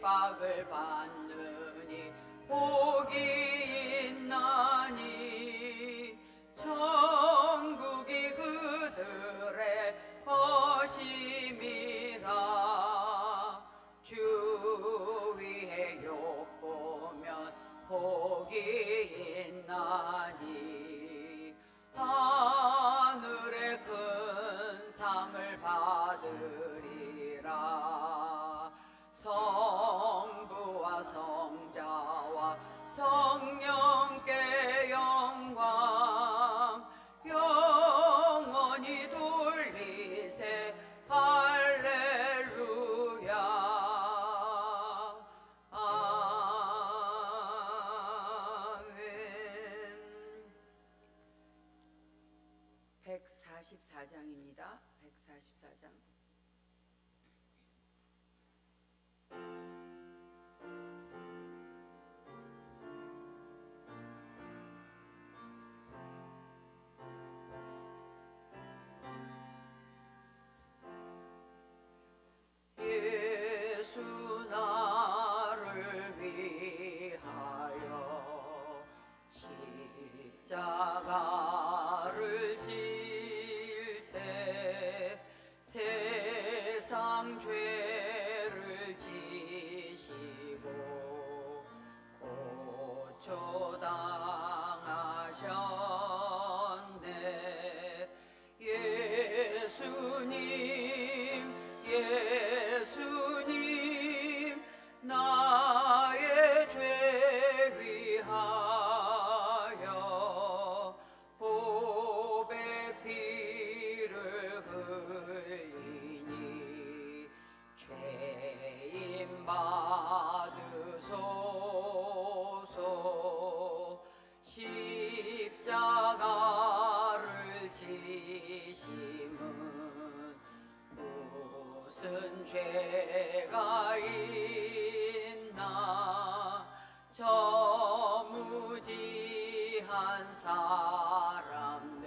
핍박을 받느니 복이 있나니 천국이 그들의 것임이라. 주 위에 욕보면 복이 있나니 하늘의 큰 상을 받으리라. 성부와 성자와 성령께 영광 영원히 돌리세. 할렐루야. 아멘. 144장입니다. 144장. 예수 나를 위하여 십자가를 질 때 세상 죄를 지시고 고초당하셨네. 예수님 나의 죄 위하여 보배 피를 흘리니 죄인 받으소서. 십자가를 지심은 무슨 죄가 있나. 저 무지한 사람들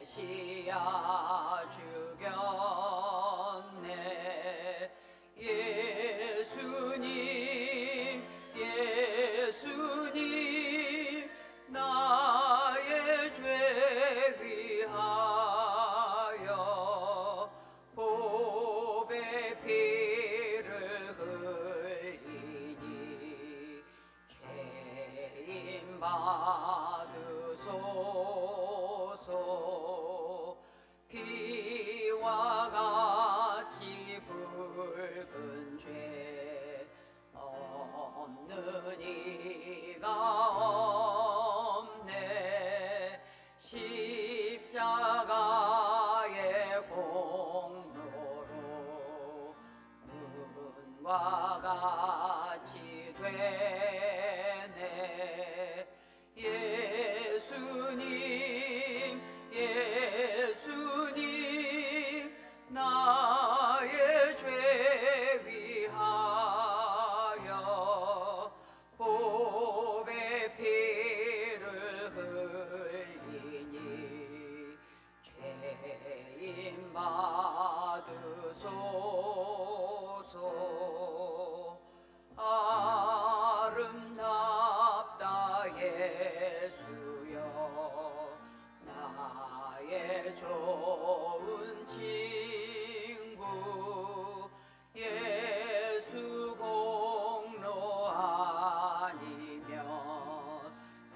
메시아 죽였네. 예수님 나의 죄 위하여 보배 피를 흘리니 죄인 받으소서. 피와 같이 붉은 죄 없는 이가 없네. 십자가의 공로로 은과 같이 되네. 예수님 나의 죄 위하여 보배 피를 흘리니 죄인 받으소서. 아름답다 예수여 나의 좋은 친구. 예수 공로 아니면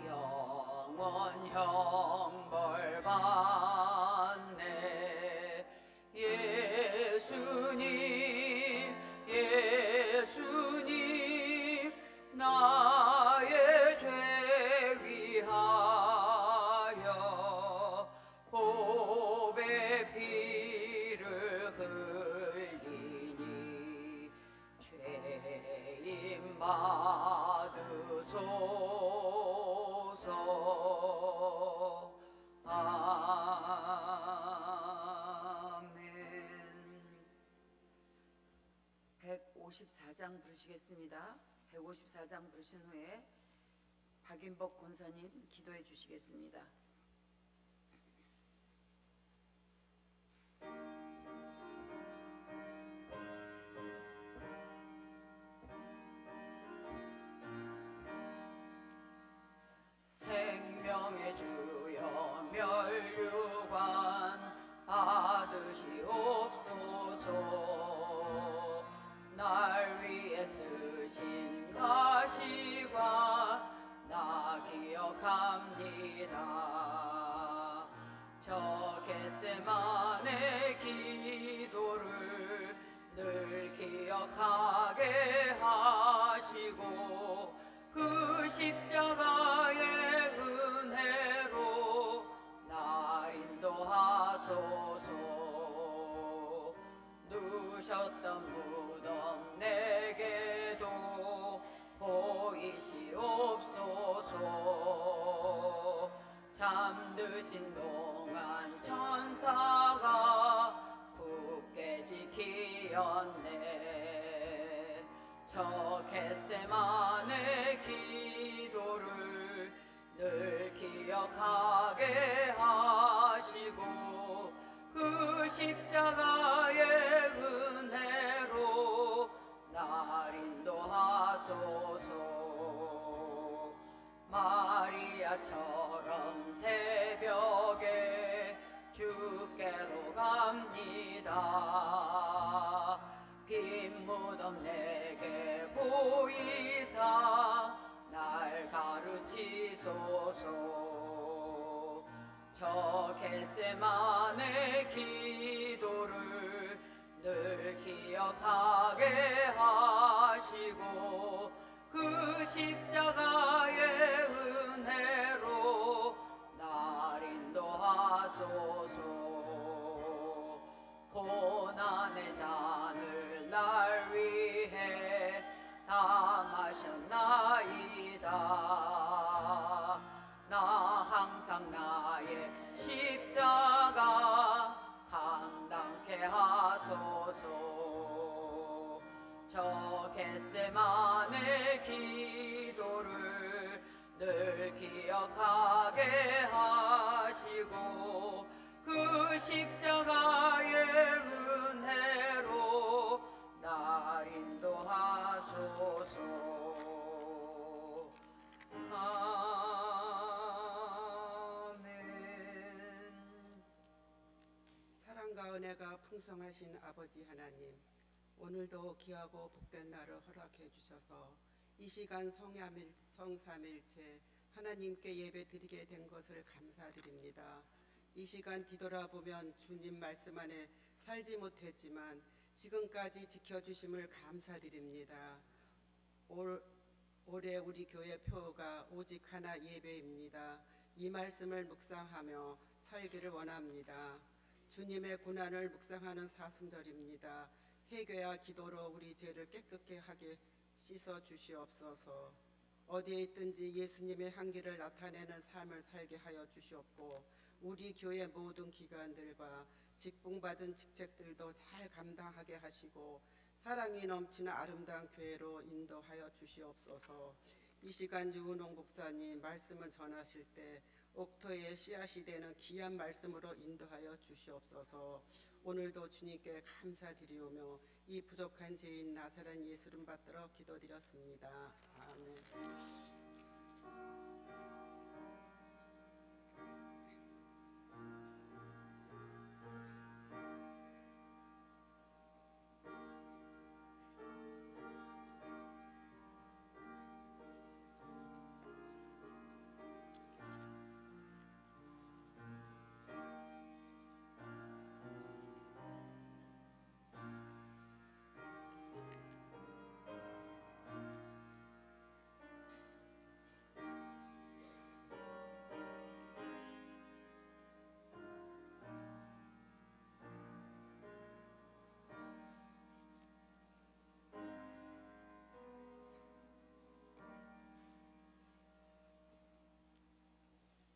영원 형벌 받네. 예수님 나의 죄 위하여 보배 피를 흘리니 죄인 받으소서. 아멘. 154장 부르시겠습니다. 154장 부르신 후에 박인복 권사님 기도해 주시겠습니다. 하나이다. 저 겟세마네 기도를 늘 기억하게 하시고 그 십자가의 은혜로 나 인도하소서. 누셨던 무덤 내게도 보이시옵소서. 잠드신 동안 천사가 굳게 지키었네. 저 겟세마네 기도를 늘 기억하게 하시고 그 십자가의 은혜로 날 인도하소서. 마리아처럼 새벽에 주께로 갑니다. 빈 무덤 내게 보이사 날 가르치소서. 저 겟세마네 기도를 늘 기억하게 하시고 그 십자가의 은혜로 날 인도하소서. 고난의 잔을 날 위해 다 마셨나이다. 나 항상 나의 십자가 감당케 하소서. 저 겟세마네 기도를 늘 기억하게 하시고 그 십자가의 은혜로 날 인도하소서. 사랑과 은혜가 풍성하신 아버지 하나님, 오늘도 귀하고 복된 날을 허락해 주셔서 이 시간 성삼일체 하나님께 예배 드리게 된 것을 감사드립니다. 이 시간 뒤돌아보면 주님 말씀 안에 살지 못했지만 지금까지 지켜주심을 감사드립니다. 올해 우리 교회 표가 오직 하나 예배입니다. 이 말씀을 묵상하며 살기를 원합니다. 주님의 고난을 묵상하는 사순절입니다. 회개와 기도로 우리 죄를 깨끗게 하게 씻어 주시옵소서. 어디에 있든지 예수님의 향기를 나타내는 삶을 살게 하여 주시옵고 우리 교회 모든 기관들과 직분받은 직책들도 잘 감당하게 하시고 사랑이 넘치는 아름다운 교회로 인도하여 주시옵소서. 이 시간 유은홍 목사님 말씀을 전하실 때 옥토의 씨앗이 되는 귀한 말씀으로 인도하여 주시옵소서. 오늘도 주님께 감사드리오며 이 부족한 죄인 나사렛 예수를 받들어 기도드렸습니다. 아멘.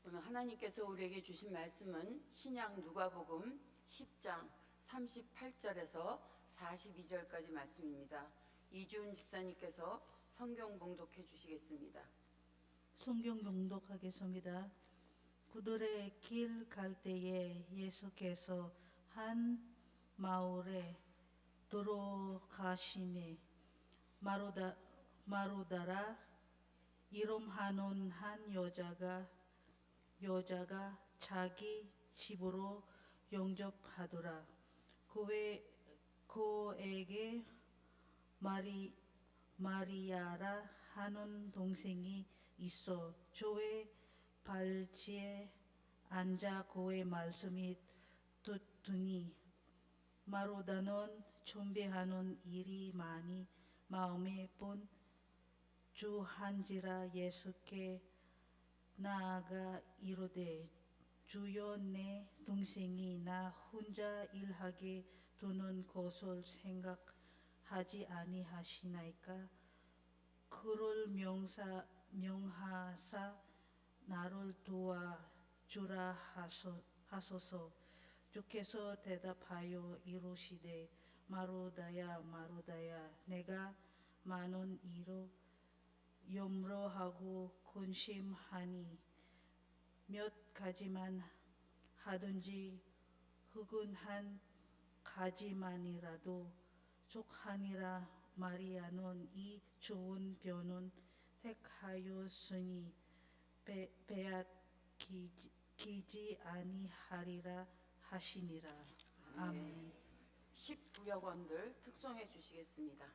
오늘 하나님께서 우리에게 주신 말씀은 신약 누가복음 10장 38절에서 42절까지 말씀입니다. 이주은 집사님께서 성경 봉독해 주시겠습니다. 성경 봉독하겠습니다. 그들의 길 갈 때에 예수께서 한 마을에 들어가시니 마루다라 이름하는 한 여자가 자기 집으로 영접하더라. 그에게 마리아라 하는 동생이 있어. 저의 발치에 앉아 그의 말씀이 듣더니 마르다는 준비하는 일이 많이 마음에 본 주한지라 예수께 나아가 이르되 주여 내 동생이 나 혼자 일하게 두는 것을 생각하지 아니하시나이까. 그를 명하사 나를 도와주라 하소서. 주께서 대답하여 이르시되 마르다야 마르다야 내가 많은 일을 염려하고 근심하니 몇 가지만 하든지 혹은 한 가지만이라도 족하니라. 마리아는 이 좋은 변은 택하였으니 빼앗기지 아니하리라 하시니라. 아멘. 19여 권들 특송해 주시겠습니다.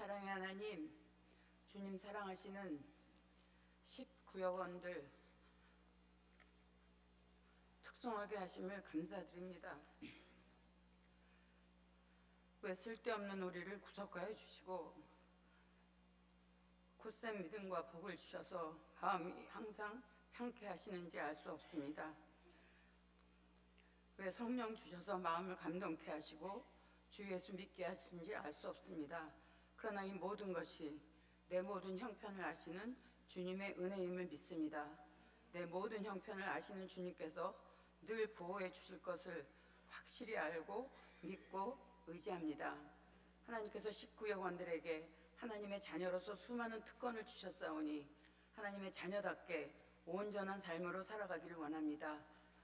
사랑의 하나님, 주님 사랑하시는 19여 권들 특송하게 하심을 감사드립니다. 왜 쓸데없는 우리를 구속하여 주시고 굳센 믿음과 복을 주셔서 마음이 항상 평쾌하시는지 알 수 없습니다. 왜 성령 주셔서 마음을 감동케 하시고 주 예수 믿게 하시는지 알 수 없습니다. 그러나 이 모든 것이 내 모든 형편을 아시는 주님의 은혜임을 믿습니다. 내 모든 형편을 아시는 주님께서 늘 보호해 주실 것을 확실히 알고 믿고 의지합니다. 하나님께서 19여 권들에게 하나님의 자녀로서 수많은 특권을 주셨사오니 하나님의 자녀답게 온전한 삶으로 살아가기를 원합니다.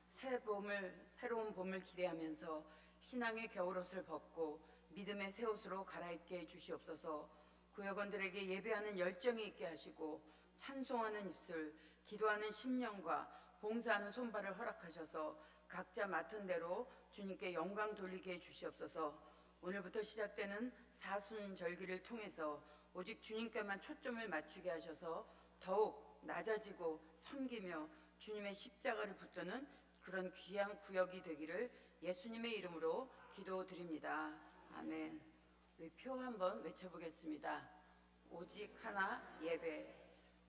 새로운 봄을 기대하면서 신앙의 겨울옷을 벗고 믿음의 새 옷으로 갈아입게 해 주시옵소서. 구역원들에게 예배하는 열정이 있게 하시고 찬송하는 입술, 기도하는 심령과 봉사하는 손발을 허락하셔서 각자 맡은 대로 주님께 영광 돌리게 해 주시옵소서. 오늘부터 시작되는 사순절기를 통해서 오직 주님께만 초점을 맞추게 하셔서 더욱 낮아지고 섬기며 주님의 십자가를 붙드는 그런 귀한 구역이 되기를 예수님의 이름으로 기도드립니다. 아멘. 우리 표 한번 외쳐보겠습니다. 오직 하나 예배.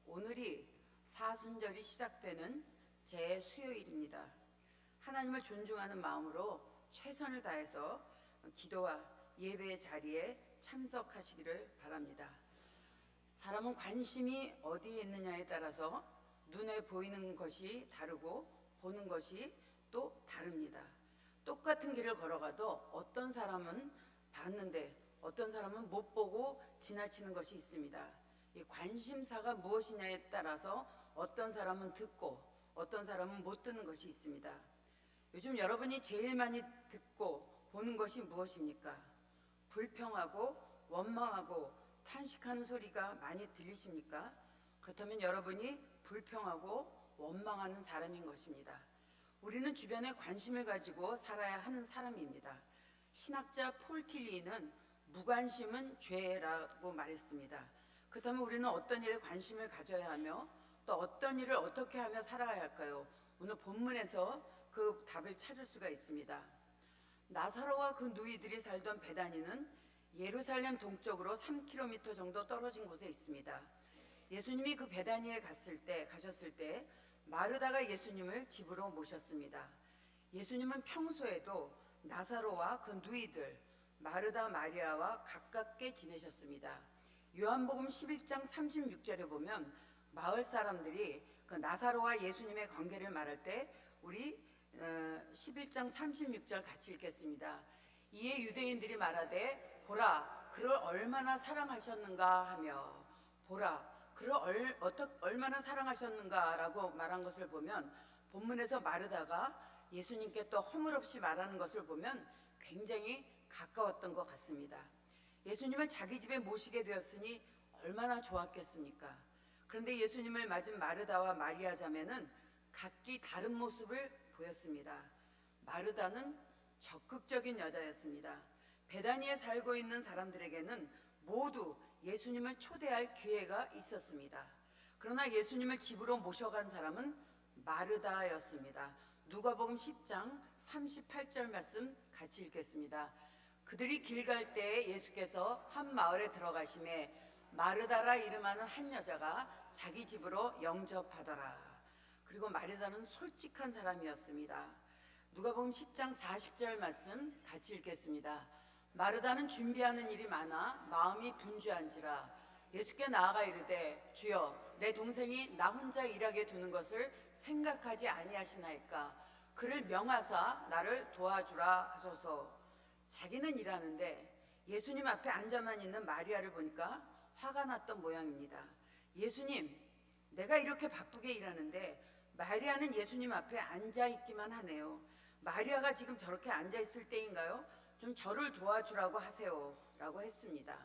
오늘이 사순절이 시작되는 제 수요일입니다. 하나님을 존중하는 마음으로 최선을 다해서 기도와 예배의 자리에 참석하시기를 바랍니다. 사람은 관심이 어디에 있느냐에 따라서 눈에 보이는 것이 다르고 보는 것이 또 다릅니다. 똑같은 길을 걸어가도 어떤 사람은 봤는데 어떤 사람은 못 보고 지나치는 것이 있습니다. 이 관심사가 무엇이냐에 따라서 어떤 사람은 듣고 어떤 사람은 못 듣는 것이 있습니다. 요즘 여러분이 제일 많이 듣고 보는 것이 무엇입니까? 불평하고 원망하고 탄식하는 소리가 많이 들리십니까? 그렇다면 여러분이 불평하고 원망하는 사람인 것입니다. 우리는 주변에 관심을 가지고 살아야 하는 사람입니다. 신학자 폴 틸리는 무관심은 죄라고 말했습니다. 그렇다면 우리는 어떤 일에 관심을 가져야 하며 또 어떤 일을 어떻게 하며 살아가야 할까요? 오늘 본문에서 그 답을 찾을 수가 있습니다. 나사로와 그 누이들이 살던 베다니는 예루살렘 동쪽으로 3km 정도 떨어진 곳에 있습니다. 예수님이 그 베다니에 가셨을 때 마르다가 예수님을 집으로 모셨습니다. 예수님은 평소에도 나사로와 그 누이들 마르다 마리아와 가깝게 지내셨습니다. 요한복음 11장 36절에 보면 마을 사람들이 그 나사로와 예수님의 관계를 말할 때 우리 11장 36절 같이 읽겠습니다. 이에 유대인들이 말하되 보라 그를 얼마나 사랑하셨는가 하며 보라 그를 얼마나 사랑하셨는가라고 말한 것을 보면 본문에서 마르다가 예수님께 또 허물없이 말하는 것을 보면 굉장히 가까웠던 것 같습니다. 예수님을 자기 집에 모시게 되었으니 얼마나 좋았겠습니까? 그런데 예수님을 맞은 마르다와 마리아 자매는 각기 다른 모습을 보였습니다. 마르다는 적극적인 여자였습니다. 베다니에 살고 있는 사람들에게는 모두 예수님을 초대할 기회가 있었습니다. 그러나 예수님을 집으로 모셔간 사람은 마르다였습니다. 누가복음 10장 38절 말씀 같이 읽겠습니다. 그들이 길 갈 때에 예수께서 한 마을에 들어가심에 마르다라 이름하는 한 여자가 자기 집으로 영접하더라. 그리고 마르다는 솔직한 사람이었습니다. 누가복음 10장 40절 말씀 같이 읽겠습니다. 마르다는 준비하는 일이 많아 마음이 분주한지라 예수께 나아가 이르되 주여 내 동생이 나 혼자 일하게 두는 것을 생각하지 아니하시나이까 그를 명하사 나를 도와주라 하소서. 자기는 일하는데 예수님 앞에 앉아만 있는 마리아를 보니까 화가 났던 모양입니다. 예수님, 내가 이렇게 바쁘게 일하는데 마리아는 예수님 앞에 앉아있기만 하네요. 마리아가 지금 저렇게 앉아있을 때인가요? 좀 저를 도와주라고 하세요 라고 했습니다.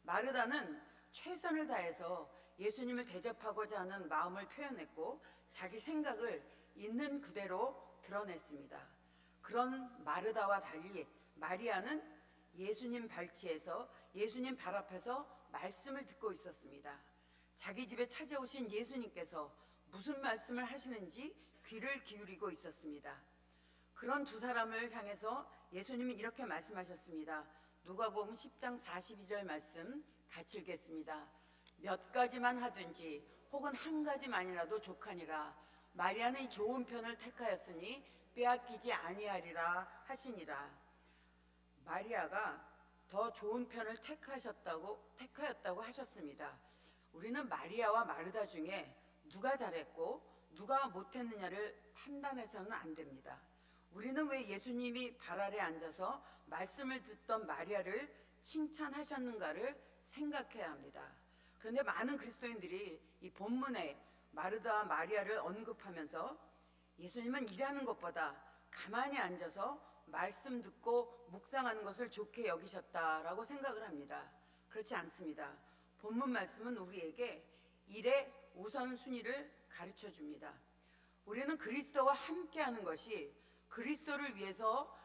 마르다는 최선을 다해서 예수님을 대접하고자 하는 마음을 표현했고 자기 생각을 있는 그대로 드러냈습니다. 그런 마르다와 달리 마리아는 예수님 발치에서 예수님 발 앞에서 말씀을 듣고 있었습니다. 자기 집에 찾아오신 예수님께서 무슨 말씀을 하시는지 귀를 기울이고 있었습니다. 그런 두 사람을 향해서 예수님이 이렇게 말씀하셨습니다. 누가복음 10장 42절 말씀 같이 읽겠습니다. 몇 가지만 하든지 혹은 한 가지만이라도 족하니라. 마리아는 이 좋은 편을 택하였으니 빼앗기지 아니하리라 하시니라. 마리아가 더 좋은 편을 택하였다고 하셨습니다. 우리는 마리아와 마르다 중에 누가 잘했고 누가 못했느냐를 판단해서는 안 됩니다. 우리는 왜 예수님이 발 아래 앉아서 말씀을 듣던 마리아를 칭찬하셨는가를 생각해야 합니다. 그런데 많은 그리스도인들이 이 본문에 마르다와 마리아를 언급하면서 예수님은 일하는 것보다 가만히 앉아서 말씀 듣고 묵상하는 것을 좋게 여기셨다라고 생각을 합니다. 그렇지 않습니다. 본문 말씀은 우리에게 일의 우선순위를 가르쳐 줍니다. 우리는 그리스도와 함께하는 것이 그리스도를 위해서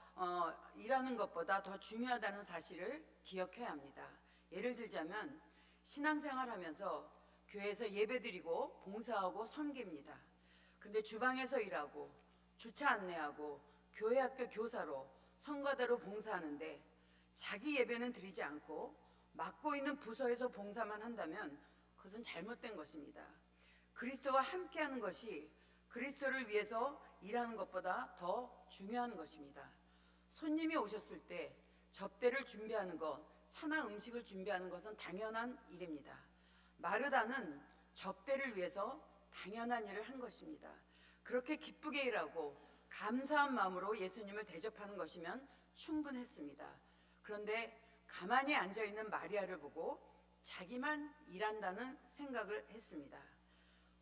일하는 것보다 더 중요하다는 사실을 기억해야 합니다. 예를 들자면 신앙생활하면서 교회에서 예배드리고 봉사하고 섬깁니다. 근데 주방에서 일하고 주차 안내하고 교회 학교 교사로 성가대로 봉사하는데 자기 예배는 드리지 않고 맡고 있는 부서에서 봉사만 한다면 그것은 잘못된 것입니다. 그리스도와 함께하는 것이 그리스도를 위해서 일하는 것보다 더 중요한 것입니다. 손님이 오셨을 때 접대를 준비하는 것, 차나 음식을 준비하는 것은 당연한 일입니다. 마르다는 접대를 위해서 당연한 일을 한 것입니다. 그렇게 기쁘게 일하고 감사한 마음으로 예수님을 대접하는 것이면 충분했습니다. 그런데 가만히 앉아있는 마리아를 보고 자기만 일한다는 생각을 했습니다.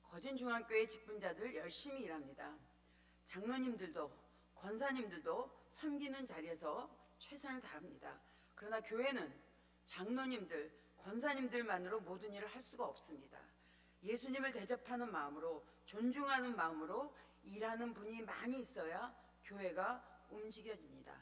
거진중앙교회 직분자들 열심히 일합니다. 장로님들도 권사님들도 섬기는 자리에서 최선을 다합니다. 그러나 교회는 장로님들, 권사님들만으로 모든 일을 할 수가 없습니다. 예수님을 대접하는 마음으로, 존중하는 마음으로 일하는 분이 많이 있어야 교회가 움직여집니다.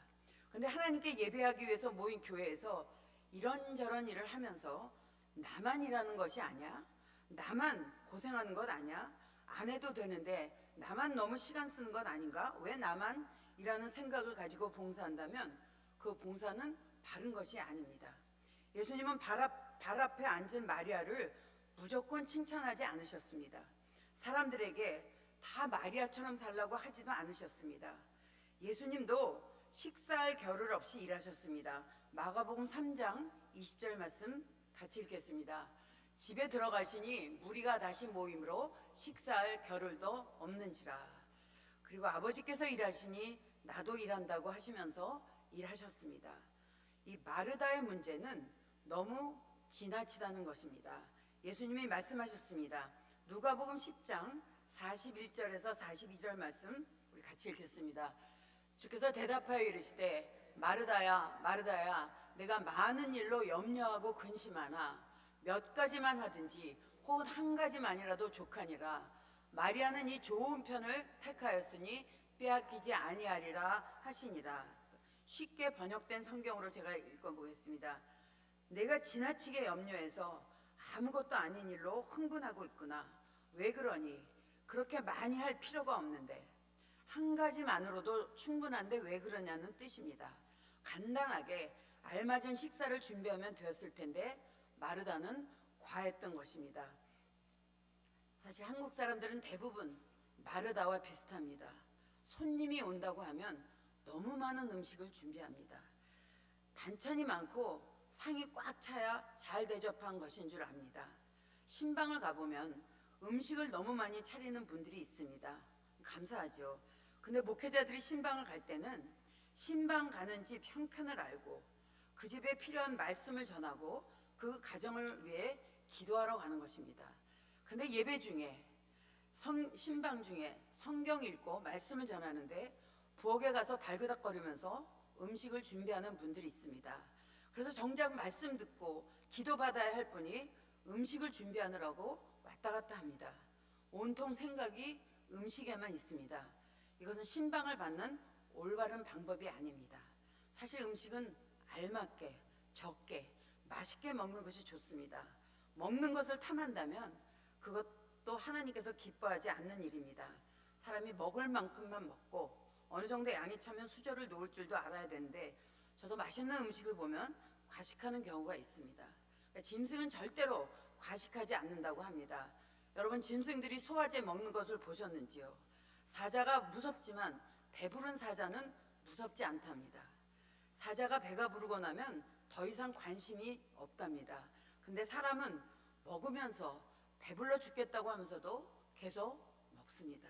그런데 하나님께 예배하기 위해서 모인 교회에서 이런저런 일을 하면서 나만 일하는 것이 아니야? 나만 고생하는 것 아니야? 안 해도 되는데 나만 너무 시간 쓰는 것 아닌가? 왜 나만 이라는 생각을 가지고 봉사한다면 그 봉사는 바른 것이 아닙니다. 예수님은 발 앞에 앉은 마리아를 무조건 칭찬하지 않으셨습니다. 사람들에게 다 마리아처럼 살라고 하지도 않으셨습니다. 예수님도 식사할 겨를 없이 일하셨습니다. 마가복음 3장 20절 말씀 같이 읽겠습니다. 집에 들어가시니 무리가 다시 모임으로 식사할 겨를도 없는지라. 그리고 아버지께서 일하시니 나도 일한다고 하시면서 일하셨습니다. 이 마르다의 문제는 너무 지나치다는 것입니다. 예수님이 말씀하셨습니다. 누가복음 10장 41절에서 42절 말씀 우리 같이 읽겠습니다. 주께서 대답하여 이르시되 마르다야 마르다야 내가 많은 일로 염려하고 근심하나 몇 가지만 하든지 혹은 한 가지만이라도 족하니라. 마리아는 이 좋은 편을 택하였으니 빼앗기지 아니하리라 하시니라. 쉽게 번역된 성경으로 제가 읽어보겠습니다. 내가 지나치게 염려해서 아무것도 아닌 일로 흥분하고 있구나. 왜 그러니? 그렇게 많이 할 필요가 없는데 한 가지만으로도 충분한데 왜 그러냐는 뜻입니다. 간단하게 알맞은 식사를 준비하면 되었을 텐데 마르다는 과했던 것입니다. 사실 한국 사람들은 대부분 마르다와 비슷합니다. 손님이 온다고 하면 너무 많은 음식을 준비합니다. 반찬이 많고 상이 꽉 차야 잘 대접한 것인 줄 압니다. 신방을 가보면 음식을 너무 많이 차리는 분들이 있습니다. 감사하죠. 근데 목회자들이 신방을 갈 때는 신방 가는 집 형편을 알고 그 집에 필요한 말씀을 전하고 그 가정을 위해 기도하러 가는 것입니다. 근데 예배 중에 신방 중에 성경 읽고 말씀을 전하는데 부엌에 가서 달그닥거리면서 음식을 준비하는 분들이 있습니다. 그래서 정작 말씀 듣고 기도받아야 할 분이 음식을 준비하느라고 왔다 갔다 합니다. 온통 생각이 음식에만 있습니다. 이것은 신방을 받는 올바른 방법이 아닙니다. 사실 음식은 알맞게, 적게, 맛있게 먹는 것이 좋습니다. 먹는 것을 탐한다면 그것도 하나님께서 기뻐하지 않는 일입니다. 사람이 먹을 만큼만 먹고 어느 정도 양이 차면 수저를 놓을 줄도 알아야 되는데 저도 맛있는 음식을 보면 과식하는 경우가 있습니다. 그러니까 짐승은 절대로 과식하지 않는다고 합니다. 여러분 짐승들이 소화제 먹는 것을 보셨는지요? 사자가 무섭지만 배부른 사자는 무섭지 않답니다. 사자가 배가 부르고 나면 더 이상 관심이 없답니다. 근데 사람은 먹으면서 배불러 죽겠다고 하면서도 계속 먹습니다.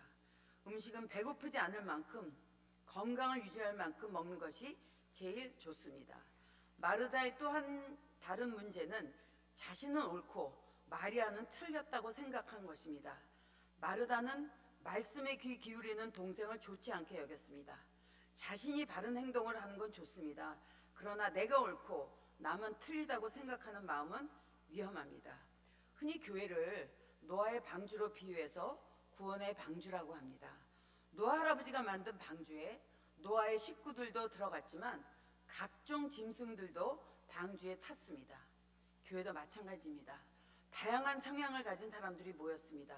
음식은 배고프지 않을 만큼 건강을 유지할 만큼 먹는 것이 제일 좋습니다. 마르다의 또 한 다른 문제는 자신은 옳고 마리아는 틀렸다고 생각한 것입니다. 마르다는 말씀에 귀 기울이는 동생을 좋지 않게 여겼습니다. 자신이 바른 행동을 하는 건 좋습니다. 그러나 내가 옳고 남은 틀리다고 생각하는 마음은 위험합니다. 흔히 교회를 노아의 방주로 비유해서 구원의 방주라고 합니다. 노아 할아버지가 만든 방주에 노아의 식구들도 들어갔지만 각종 짐승들도 방주에 탔습니다. 교회도 마찬가지입니다. 다양한 성향을 가진 사람들이 모였습니다.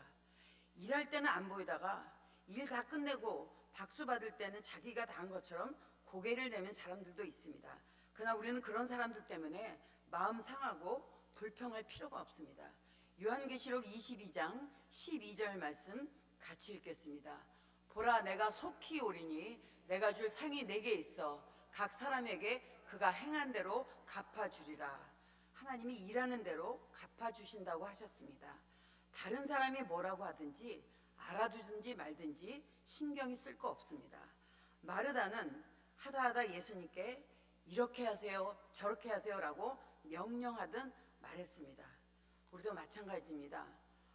일할 때는 안 보이다가 일 다 끝내고 박수 받을 때는 자기가 다 한 것처럼 고개를 내민 사람들도 있습니다. 그러나 우리는 그런 사람들 때문에 마음 상하고 불평할 필요가 없습니다. 요한계시록 22장 12절 말씀 같이 읽겠습니다. 보라, 내가 속히 오리니 내가 줄 상이 내게 있어 각 사람에게 그가 행한 대로 갚아주리라. 하나님이 일하는 대로 갚아주신다고 하셨습니다. 다른 사람이 뭐라고 하든지 알아두든지 말든지 신경이 쓸 거 없습니다. 마르다는 하다 예수님께 이렇게 하세요, 저렇게 하세요 라고 명령하듯 말했습니다. 우리도 마찬가지입니다.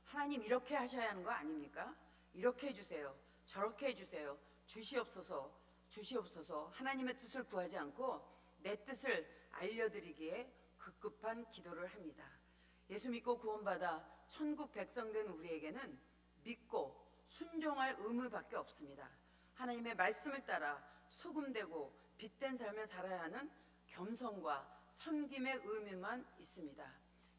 하나님 이렇게 하셔야 하는 거 아닙니까? 이렇게 해주세요, 저렇게 해주세요, 주시옵소서, 주시옵소서. 하나님의 뜻을 구하지 않고 내 뜻을 알려드리기에 급급한 기도를 합니다. 예수 믿고 구원받아 천국 백성 된 우리에게는 믿고 순종할 의무밖에 없습니다. 하나님의 말씀을 따라 소금되고 빛된 삶을 살아야 하는 겸손과 섬김의 의무만 있습니다.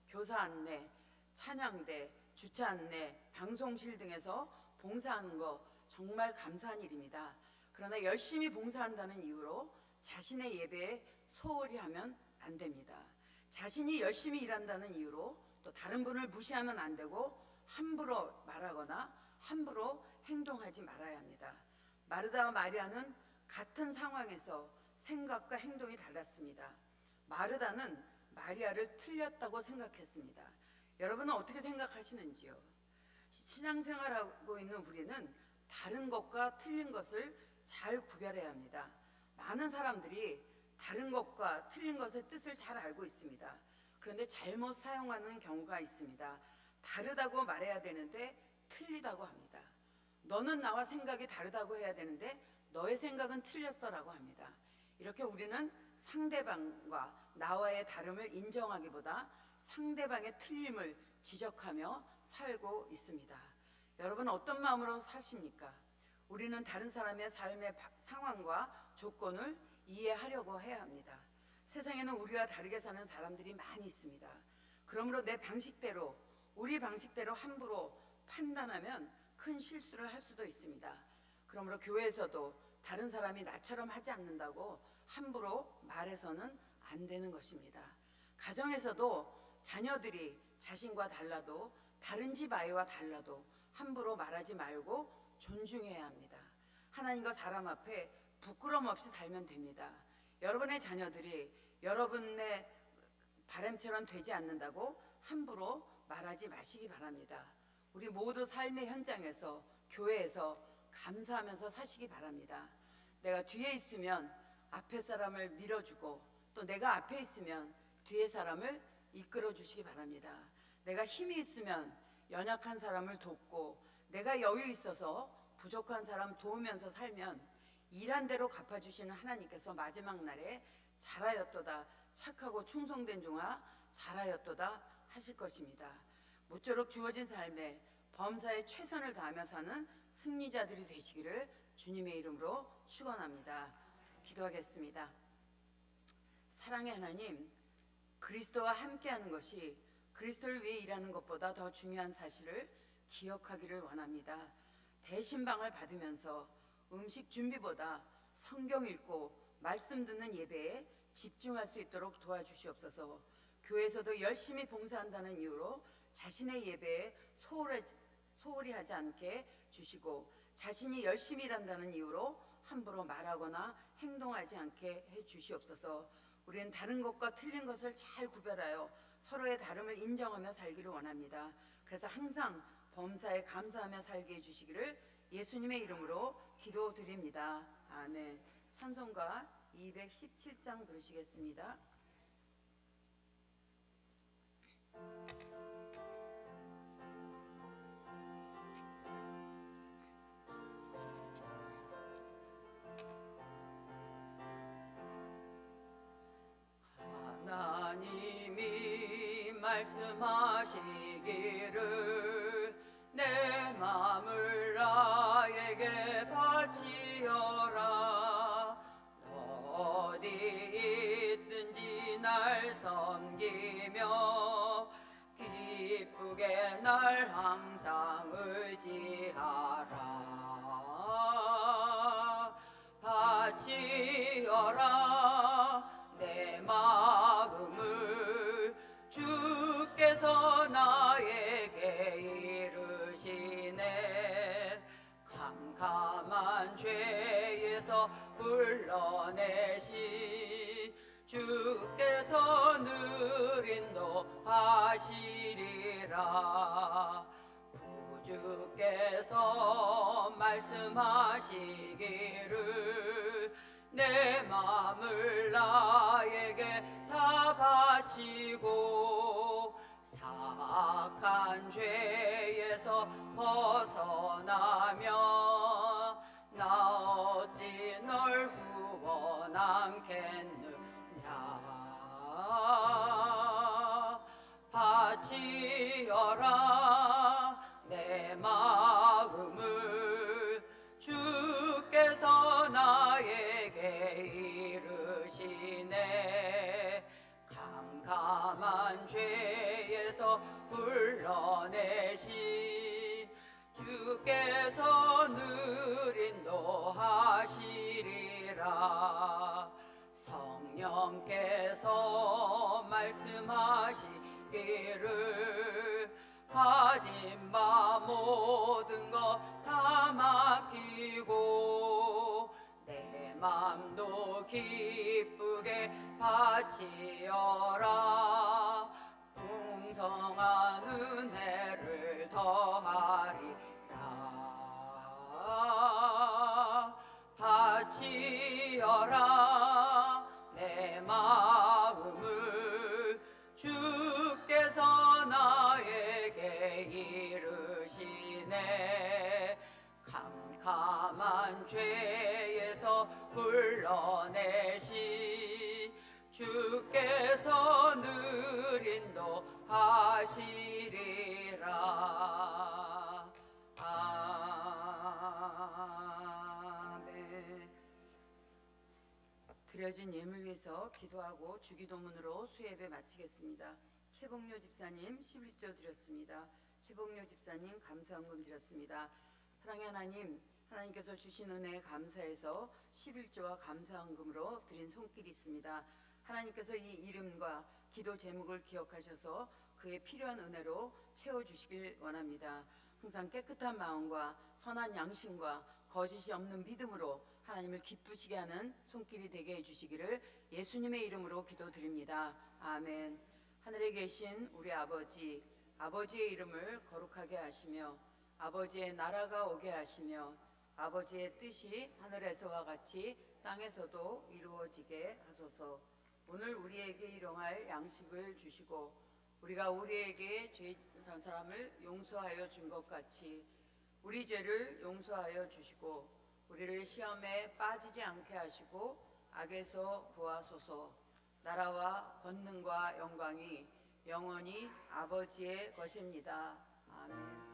교사 안내, 찬양대, 주차 안내, 방송실 등에서 봉사하는 거 정말 감사한 일입니다. 그러나 열심히 봉사한다는 이유로 자신의 예배에 소홀히 하면 안 됩니다. 자신이 열심히 일한다는 이유로 또 다른 분을 무시하면 안 되고 함부로 말하거나 함부로 행동하지 말아야 합니다. 마르다와 마리아는 같은 상황에서 생각과 행동이 달랐습니다. 마르다는 마리아를 틀렸다고 생각했습니다. 여러분은 어떻게 생각하시는지요? 신앙생활하고 있는 우리는 다른 것과 틀린 것을 잘 구별해야 합니다. 많은 사람들이 다른 것과 틀린 것의 뜻을 잘 알고 있습니다. 그런데 잘못 사용하는 경우가 있습니다. 다르다고 말해야 되는데 틀리다고 합니다. 너는 나와 생각이 다르다고 해야 되는데 너의 생각은 틀렸어라고 합니다. 이렇게 우리는 상대방과 나와의 다름을 인정하기보다 상대방의 틀림을 지적하며 살고 있습니다. 여러분 어떤 마음으로 사십니까? 우리는 다른 사람의 삶의 상황과 조건을 이해하려고 해야 합니다. 세상에는 우리와 다르게 사는 사람들이 많이 있습니다. 그러므로 내 방식대로, 우리 방식대로 함부로 판단하면 큰 실수를 할 수도 있습니다. 그러므로 교회에서도 다른 사람이 나처럼 하지 않는다고 함부로 말해서는 안 되는 것입니다. 가정에서도 자녀들이 자신과 달라도 다른 집 아이와 달라도 함부로 말하지 말고 존중해야 합니다. 하나님과 사람 앞에 부끄럼 없이 살면 됩니다. 여러분의 자녀들이 여러분의 바람처럼 되지 않는다고 함부로 말하지 마시기 바랍니다. 우리 모두 삶의 현장에서 교회에서 감사하면서 사시기 바랍니다. 내가 뒤에 있으면 앞에 사람을 밀어주고 또 내가 앞에 있으면 뒤에 사람을 이끌어 주시기 바랍니다. 내가 힘이 있으면 연약한 사람을 돕고 내가 여유 있어서 부족한 사람 도우면서 살면 일한 대로 갚아주시는 하나님께서 마지막 날에 잘하였도다, 착하고 충성된 종아 잘하였도다 하실 것입니다. 모쪼록 주어진 삶에 범사에 최선을 다하며 사는 승리자들이 되시기를 주님의 이름으로 축원합니다. 기도하겠습니다. 사랑의 하나님, 그리스도와 함께하는 것이 그리스도를 위해 일하는 것보다 더 중요한 사실을 기억하기를 원합니다. 대신방을 받으면서 음식 준비보다 성경 읽고 말씀 듣는 예배에 집중할 수 있도록 도와주시옵소서. 교회에서도 열심히 봉사한다는 이유로 자신의 예배에 소홀히 하지 않게 주시고 자신이 열심히 일한다는 이유로 함부로 말하거나 행동하지 않게 해 주시옵소서. 우리는 다른 것과 틀린 것을 잘 구별하여 서로의 다름을 인정하며 살기를 원합니다. 그래서 항상 범사에 감사하며 살게 해주시기를 예수님의 이름으로 기도드립니다. 아멘. 찬송가 217장 부르시겠습니다. 말씀하시기를 내 맘을 나에게 바치어라. 어디 있든지 날 섬기며 기쁘게 날 항상 의지하라. 바치어라 내 마음을 주께서 나에게 이르시네. 캄캄한 죄에서 불러내시 주께서 늘 인도하시리라. 구주께서 말씀하시기를 내 맘을 나에게 다 바치고 사악한 죄에서 벗어나며 나 어찌 널 구원하겠느냐. 바치어라 내 마음을 주께서 나에게 이르시네. 캄캄한 죄에서 불러내시 주께서 늘 인도하시리라. 성령께서 말씀하시기를 가진 바 모든 것 다 맡기고 내 맘도 기쁘게 바치어라. 풍성한 은혜를 더하리라. 바치어라 내 마음을 주께서 나에게 이르시네. 캄캄한 죄에서 불러내시 주께서 늘 인도하시리라. 아멘. 드려진 예물 위해서 기도하고 주기도문으로 수예배 마치겠습니다. 최복료 집사님 11조 드렸습니다. 최복료 집사님 감사헌금 드렸습니다. 사랑의 하나님, 하나님께서 주신 은혜에 감사해서 11조와 감사헌금으로 드린 손길이 있습니다. 하나님께서 이 이름과 기도 제목을 기억하셔서 그의 필요한 은혜로 채워주시길 원합니다. 항상 깨끗한 마음과 선한 양심과 거짓이 없는 믿음으로 하나님을 기쁘시게 하는 손길이 되게 해주시기를 예수님의 이름으로 기도드립니다. 아멘. 하늘에 계신 우리 아버지, 아버지의 이름을 거룩하게 하시며 아버지의 나라가 오게 하시며 아버지의 뜻이 하늘에서와 같이 땅에서도 이루어지게 하소서. 오늘 우리에게 일용할 양식을 주시고 우리가 우리에게 죄 진 사람을 용서하여 준 것 같이 우리 죄를 용서하여 주시고 우리를 시험에 빠지지 않게 하시고 악에서 구하소서. 나라와 권능과 영광이 영원히 아버지의 것입니다. 아멘.